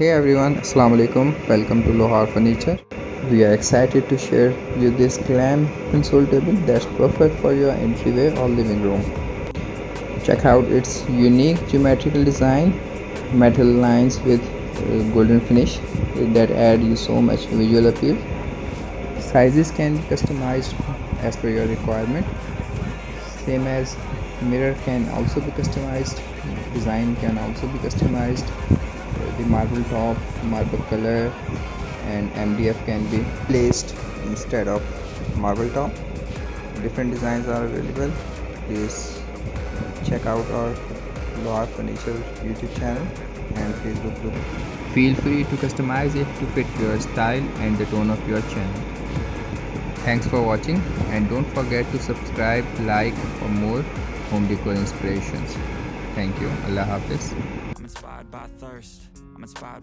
Hey everyone, Assalamu alaikum. Welcome to Lohar Furniture. We are excited to share you this glam console table that's perfect for your entryway or living room. Check out its unique geometrical design, metal lines with golden finish that add you so much visual appeal. Sizes can be customized as per your requirement. Same as mirror can also be customized, design can also be customized. The marble top, marble color and MDF can be placed instead of marble top. Different designs are available. Please check out our Loar Furniture YouTube channel and Facebook group. Feel free to customize it to fit your style and the tone of your channel. Thanks for watching and don't forget to subscribe, like for more home decor inspirations. Thank you. Allah Hafiz. I'm inspired by thirst. I'm inspired